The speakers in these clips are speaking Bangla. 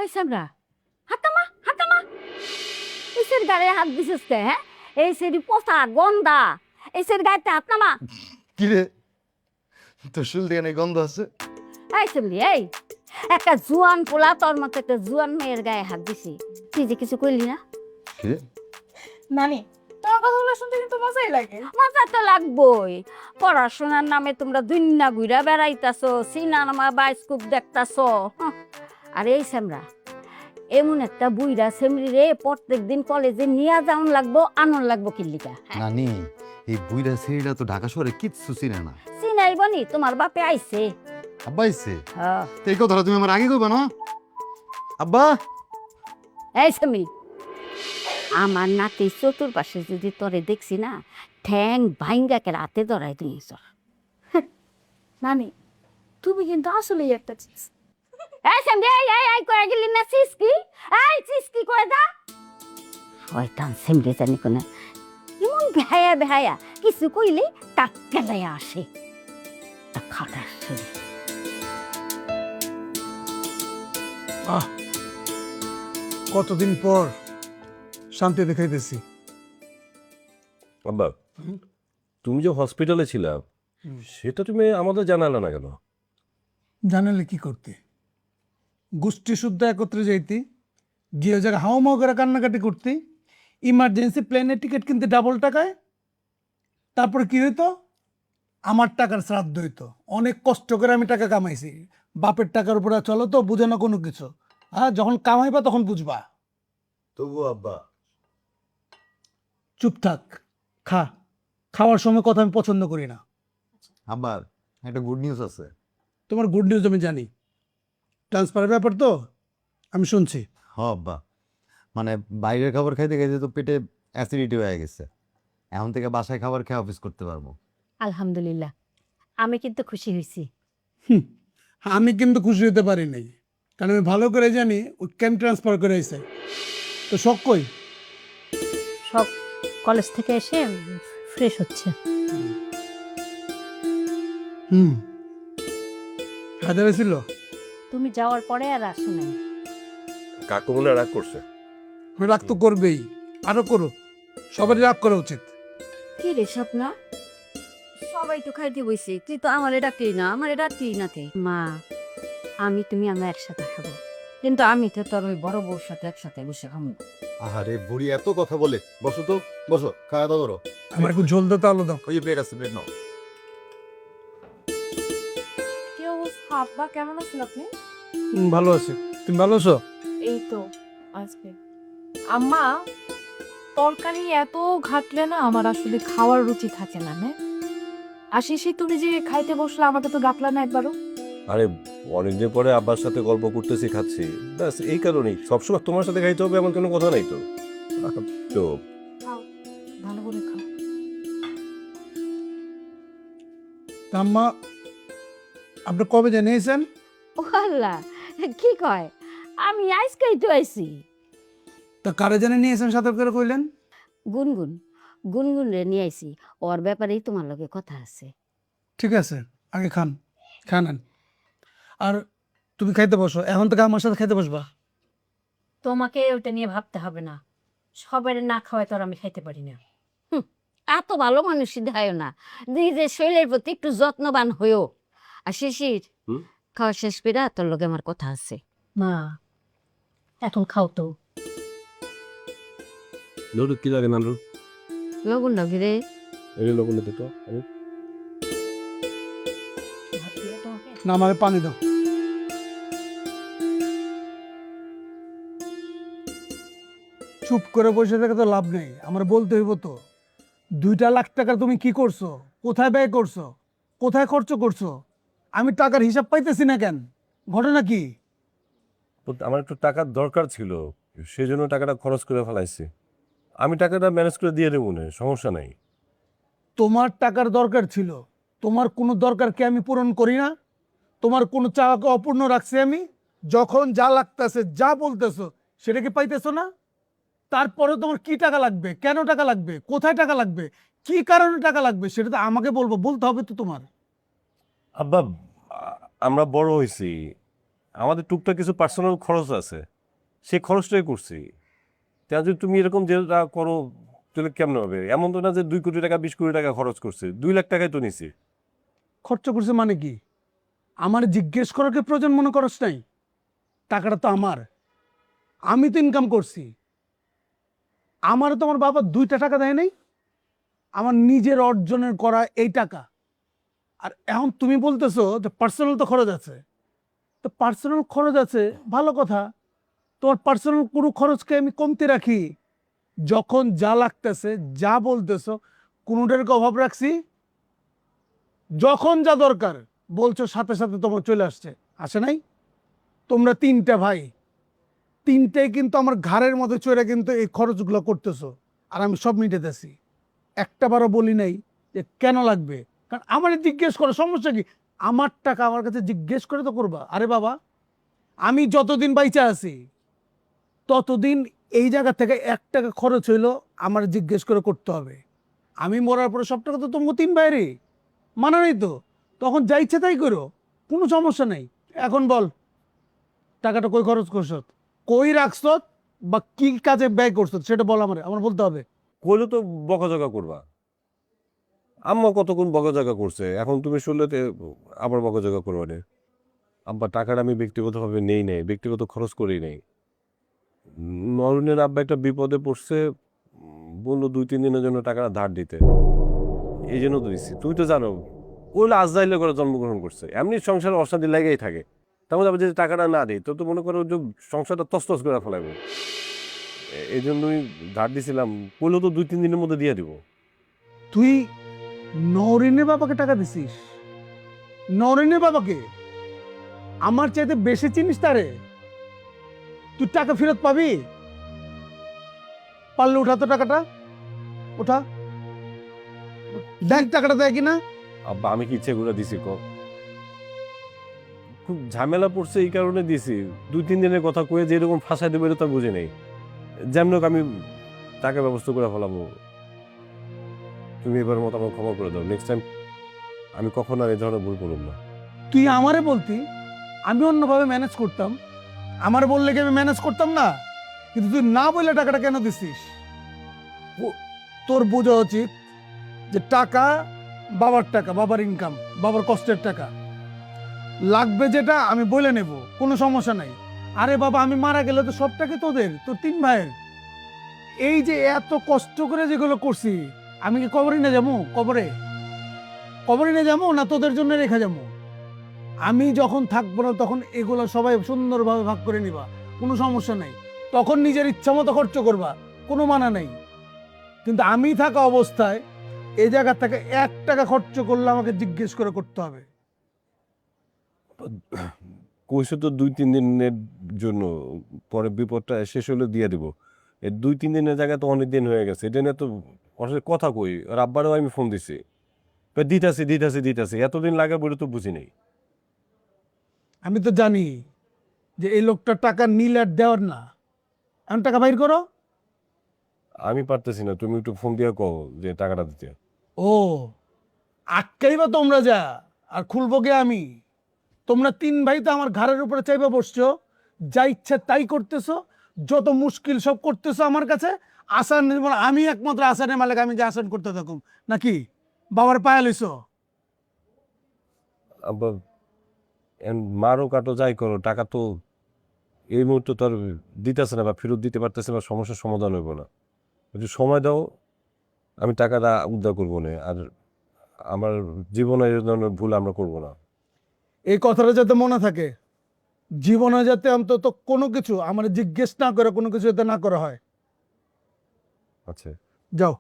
এই সামরা হাতামা হাতামা এসের গায়ে হাত দিছিস তে হ্যাঁ এই সেরি পোষা গন্ধা এসের গায়েতে হাত নামা কি রে তোর শুল দিয়ে অনেক গন্ধ আছে। এই সামলি এই একটা জুয়ান পোলা তোর মতো একটা জুয়ান মেয়ের গায়ে হাত দিছি তুই যে কিছু কইলি না কি রে? নানি তোমার কথাগুলো শুনতে কিন্তু মজাই লাগে। মজা তো লাগবই পড়াশোনার নামে তোমরা দুনিয়া ঘুরা বেড়াইতাছো সিনেমা বায়োস্কোপ দেখতাছো আর এই সামরা এমন একটা বুইরা সেমরি রে প্রত্যেক দিন কলেজে নিয়ে যাওন লাগবো আনন্দ লাগবো কিল্লিকা নানি এই বুইরা ছেড়িটা তো ঢাকা শহরে কিচ্ছু চিনে না। চিনাইব নি তোমার বাপে আইছে আব্বা আইছে? হ্যাঁ। তো এই কথাটা তুমি আমার আগে কইবা না আব্বা। এই সেমরি আমার নাতি চতুর্পাশে যদি তোরে দেখছি না ঠ্যাং ভাইঙ্গাকে রাতে ধরাই দিয়েছ নানি তুমি কিন্তু আসলেই একটা চিজ। এই সেমরি এই কয়ে গেলি না সিসকি এই সিসকি কয়ে দা শয়তান সেমরি জানি কোনে এমন বেহায়া বেহায়া কিছু কইলে টাক্কা যায় আসে তা খাটার শরীর আহ কতদিন পর শান্তি দেখাইতেছি। আব্বা তুমি যে হসপিটালে ছিলা সেটা তুমি আমাদের জানালে না কেন? জানালে কি করতে? গোষ্ঠী শুদ্ধ একত্রে যাইতি, গিয়ে ওই জায়গায় হাওয়া মাও করে কান্নাকাটি করতে, ইমার্জেন্সি প্লেনের টিকিট কিনতে ডাবল টাকায়। তারপরে কি হইতো? আমার টাকার শ্রাদ্ধ হইতো। অনেক কষ্ট করে আমি টাকা কামাইছি, বাপের টাকার উপরে চলো তো, বুঝে না কোনো কিছু। হ্যাঁ, যখন কামাইবা তখন বুঝবা। তবু আব্বা চুপ থাক, খা। খাওয়ার সময় কথা আমি পছন্দ করি না। আব্বার একটা গুড নিউজ আছে। তোমার গুড নিউজ আমি জানি, ট্রান্সফারের ব্যাপার তো আমি শুনছি। হ আব্বা, মানে বাইরের খাবার খাইতে খাইতে তো পেটে অ্যাসিডিটি হয়ে গেছে। এখন থেকে বাসায় খাবার খেয়ে অফিস করতে পারবো। আলহামদুলিল্লাহ আমি কিন্তু খুশি হয়েছি আমি কিন্তু খুশি হতে পারি নাই, কারণ আমি ভালো করে জানি ওই কেন ট্রান্সফার করে আইছে। তো শখ কই? সব কলেজ থেকে এসে ফ্রেশ হচ্ছে। হাজারে ছিল? তুমি যাওয়ার পরে আর আসো নাই। কাকু মনে হয় রাগ করছে। রাগ তো করবেই, আরো করো, সবারই রাগ করা উচিত। কি রে স্বপ্না সবাই তো খাইতে বইছে তুই তো আমার ডাকলি না আমার ডাকলি না তে মা আমি তুমি আমরা একসাথে খাবো কিন্তু আমি তো তোর ওই বড় বউর সাথে একসাথে বসে খাবো আহারে বুড়ি এত কথা বলে, বসো তো বসো, খাওয়া দাওয়া করো। আমার একটু ঝোল দিতে আলো দাও। ওই যে প্লেট আছে, প্লেট নাও। কি অবস্থা আব্বা, কেমন আছেন আপনি? ভালো আছে, তুমি ভালো আছো? এই তো আজকে আম্মা তরকারি এত ঘাটলে না আমার আসলে খাওয়ার রুচি থাকে না। আর শেষে তুমি যে খাইতে বসলে আমাকে তো ডাকলা না একবারও। আরে অনেকদিন পরে আব্বার সাথে গল্প করতেছি, খাচ্ছি, ব্যাস এই কারণেই। সবসময় তোমার সাথে খাইতে হবে এমন কোনো কথা নাই তো। তো খাও, ভালো করে খাও। আম্মা আপনি কবে জানিয়েছেন? ও আল্লাহ কি কয় আমি আজকেই তো আইছি তা কারে জানে নিয়েছেন সাথে করে কইলেন? গুনগুন গুনগুন রে নিয়ে আইছি ওর ব্যাপারেই তোমার লগে কথা আছে ঠিক আছে, আগে খান, খান। আর তুমি খাইতে বসো, এখন থেকে আমার সাথে খাইতে বসবা। তোমাকে ওটা নিয়ে ভাবতে হবে না, সবাই না খাওয়ায় তো আর আমি খাইতে পারি না। এত ভালো মানুষ দেখায় না নিজের শরীরের প্রতি একটু যত্নবান হয়েও আর শিশির হুম? খাওয়া শেষ করে তোর লগে আমার কথা আছে মা এখন খাও তো। লড়ু কি লাগে নানু? লগুন লগে রে এই লবণ দিতে তো ভাত দিলে তোমাকে? না, আমাকে পানি দাও। চুপ করে বসে থেকে তো লাভ নেই, আমার বলতে হইব তো। 2 লাখ টাকা তুমি কি করছো, কোথায় ব্যয় করছো, কোথায় খরচ করছো? আমি টাকার হিসাব পাইতেছি না কেন? ঘটনা কি? আমার একটু টাকার দরকার ছিল, সেই জন্য টাকাটা খরচ করে ফেলাইছি। আমি টাকাটা ম্যানেজ করে দিয়ে দেবো না, সমস্যা নাই। তোমার টাকার দরকার ছিল, তোমার কোনো দরকারকে আমি পূরণ করি না? তোমার কোনো চাওয়াকে অপূর্ণ রাখছি আমি? যখন যা লাগতেছে, যা বলতেছো সেটা কি পাইতেছো না? তারপরে তোমার কি টাকা লাগবে, কেন টাকা লাগবে, কোথায় টাকা লাগবে, কি কারণে টাকা লাগবে সেটা তো আমাকে বলতে হবে তো তোমার। আব্বা আমরা বড় হয়েছি, আমাদের টুকটাক কিছু পার্সোনাল খরচ আছে, সেই খরচটাই করছি। তা যদি তুমি এরকম যেটা করো তাহলে কেমন হবে? এমন তো না যে 2 কোটি টাকা 20 কোটি টাকা খরচ করছে, 2 লাখ টাকাই তো নিছি। খরচ করছে মানে কি? আমার জিজ্ঞেস করার কি প্রয়োজন মনে করস নাই? টাকাটা তো আমার, আমি তো ইনকাম করছি। আমারও তো আমার বাবা 2টা টাকা দেয় নাই, আমার নিজের অর্জনের করা এই টাকা। আর এখন তুমি বলতেছো যে পার্সোনাল তো খরচ আছে, তো পার্সোনাল খরচ আছে ভালো কথা, তোমার পার্সোনাল কোনো খরচকে আমি কমতে রাখি? যখন যা লাগতেছে যা বলতেছো কোনোটার কি অভাব রাখছি? যখন যা দরকার বলছো সাথে সাথে তোমার চলে আসছে, আসে নাই? তোমরা 3টে ভাই, 3টেই কিন্তু আমার ঘাড়ের মধ্যে চড়ে কিন্তু এই খরচগুলো করতেছো, আর আমি সব মিটেতেছি। একটাবারও বলি নাই যে কেন লাগবে, কারণ আমার জিজ্ঞেস করো, সমস্যা কি? আমার টাকা আমার কাছে জিজ্ঞেস করে তো করবা। আরে বাবা, আমি যতদিন বাইচা আছি ততদিন এই জায়গা থেকে 1 টাকা খরচ হইলো আমার জিজ্ঞেস করে করতে হবে। আমি মরার পরে সব টাকা তো তোমাকে 3 ভাইরে মানা নেই তো, তখন যা ইচ্ছে তাই করো, কোনো সমস্যা নেই। এখন বল, টাকাটা কই খরচ করছ, কই রাখছ, বা কি কাজে ব্যয় করছ সেটা বল, আমার বলতে হবে। কইলে তো বকাঝকা করবা। আম্মা কতক্ষণ বকাঝকা করছে, এখন তুমি শুনলে তো আবার বকাঝকা করবা না। আব্বা টাকাটা আমি ব্যক্তিগতভাবে নেই নাই, ব্যক্তিগত খরচ করেই নেই। নরুনের আব্বা একটা বিপদে পড়ছে, বললো 2-3 দিনের জন্য টাকাটা ধার দিতে, এই জন্য তো দিচ্ছি। তুমি তো জানো ওইগুলো আজরাইলে করে জন্মগ্রহণ করছে, এমনি সংসারে অশান্তি লেগেই থাকে। তেমন আবার যদি টাকাটা না দিই তো তো মনে করো যে সংসারটা তছতছ করে ফেলাবে। এই জন্যই ধার দিছিলাম, বললো তো 2-3 দিনের মধ্যে দিয়ে দিব। তুই নরিনের বাবাকে টাকা দিছিস? নরিনের বাবাকে? আমার চাইতে বেশি চিনিস তারে? তুই টাকা ফেরত পাবি? পারলে উঠা তো টাকাটা, ওঠা, দেখ টাকাটা দেয় কিনা। আব্বা আমি কি ইচ্ছে করে দিছি কো? খুব ঝামেলা পড়ছে এই কারণে দিছি। 2-3 দিনের কথা কয়ে যে এরকম ফাঁসাই দেবো এটা তো বুঝি নেই। যেমন হোক আমি টাকা ব্যবস্থা করে ফেলাবো। তুমি এবার মতো আমাকে ক্ষমা করে দাও। নেক্সট টাইম আমি কখনো আর এই ধরনের ভুল করব না। তুই আমারে বলতি, আমি অন্যভাবে ম্যানেজ করতাম। আমার বললে কি আমি ম্যানেজ করতাম না? কিন্তু তুই না বললে টাকাটা কেন দিছিস? তোর বোঝা উচিত যে টাকা বাবার টাকা, বাবার ইনকাম, বাবার কষ্টের টাকা। লাগবে যেটা আমি বলে নেব, কোনো সমস্যা নাই। আরে বাবা, আমি মারা গেলে তো সব টাকা তোদের, তোর 3 ভাইয়ের। এই যে এত কষ্ট করে যেগুলো করছি, আমি কি কবরে নিয়ে যাবো? কবরে নিয়ে যাবো না তোদের জন্য রেখে যাবো? আমি যখন থাকবো না তখন এগুলো সবাই সুন্দরভাবে ভাগ করে নিবা, কোনো সমস্যা নাই। তখন নিজের ইচ্ছা মতো খরচ করবা, কোনো মানা নেই। কিন্তু আমি থাকা অবস্থায় এই জায়গা থেকে 1 টাকা খরচ করলে আমাকে জিজ্ঞেস করে করতে হবে। কইছে তো 2-3 দিনের জন্য, পরে বিপদটা শেষ হলে দিয়ে দিব। এই 2-3 দিনের জায়গায় তো অনেক দিন হয়ে গেছে। এটা নিয়ে তো ওর সাথে কথা কই, আর আব্বারও আমি ফোন দিছি। দিতাছি এতদিন লাগে বলে তো বুঝি নেই। আমি তো জানি যে এই লোকটা টাকা নিল আর দেওয়ার না। এখন টাকা বাইর করো। আমি পারতেছি না, তুমি একটু ফোন দিয়ে কও যে টাকাটা দিতে। ও, আটকাইবা তোমরা যা, আর খুলবো গে আমি? তোমরা 3 ভাই তো আমার ঘাড়ের উপরে চাইবা বসছো, যা ইচ্ছা তাই করতেছো, যত মুশকিল সব করতেছো আমার কাছে। আসান, আমি একমাত্র আসানের মালিক, আমি যে আসান করতে থাকুম নাকি? বাবার পায়া লইছো। আব্বা মারো কাটো যাই করো, টাকা তো এই মুহূর্তে তো আর দিতেছে না বা ফেরত দিতে পারতেছে না, সমস্যার সমাধান হইব না। একটু সময় দাও, আমি টাকাটা উদ্ধার করবো না। আর আমার জীবনে এই ধরনের ভুল আমরা করবো না। এই কথাটা যাতে মনে থাকে, জীবনে যাতে অন্তত কোনো কিছু আমার জিজ্ঞেস না করে কোনো কিছু যাতে না করা হয়। আচ্ছা যাও।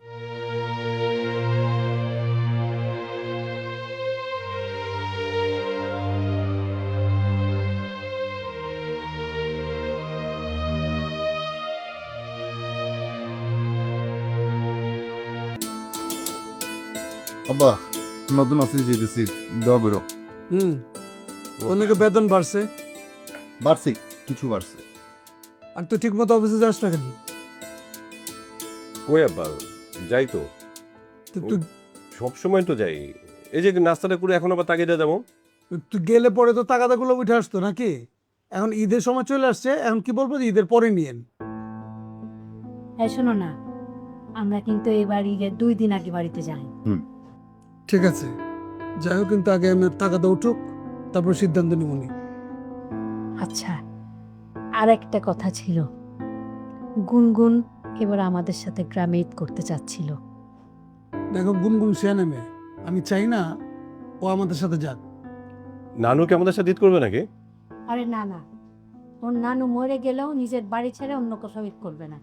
আব্বা নতুন অফিস যেতেছি, দেওয়া বেরো। অনেকে বেতন বাড়ছে, বাড়ছি, কিছু বাড়ছে। আর তুই ঠিক মতো অফিসে যাস না কেন? কই আব্বা, যাই তো, তুই সবসময় তো যাই। এই যে নাস্তাটা করে এখন আবার তাকে দিয়ে যাবো। তুই গেলে পরে তো তাগাদাগুলো উঠে আসতো নাকি? এখন ঈদের সময় চলে আসছে, এখন কি বলবো যে ঈদের পরে নিয়েন। হ্যাঁ শোনো না, আমরা কিন্তু এবার ঈদের 2 দিন আগে বাড়িতে যাই। ঠিক আছে, যাই হোক, কিন্তু আগে আমার টাকাটা উঠুক, তারপর সিদ্ধান্ত নিবনি। আচ্ছা, আর একটা কথা ছিল, গুনগুন এবার আমাদের সাথে গ্রামে ঈদ করতে চাচ্ছিল। দেখো গুনগুন শিয়ানে মেয়ে, আমি চাই না ও আমাদের সাথে যাক। নানুকে আমাদের সাথে ঈদ করবে নাকি? আরে না না, ওর নানু মরে গেলেও নিজের বাড়ি ছেড়ে অন্য কোথাও ঈদ করবে না,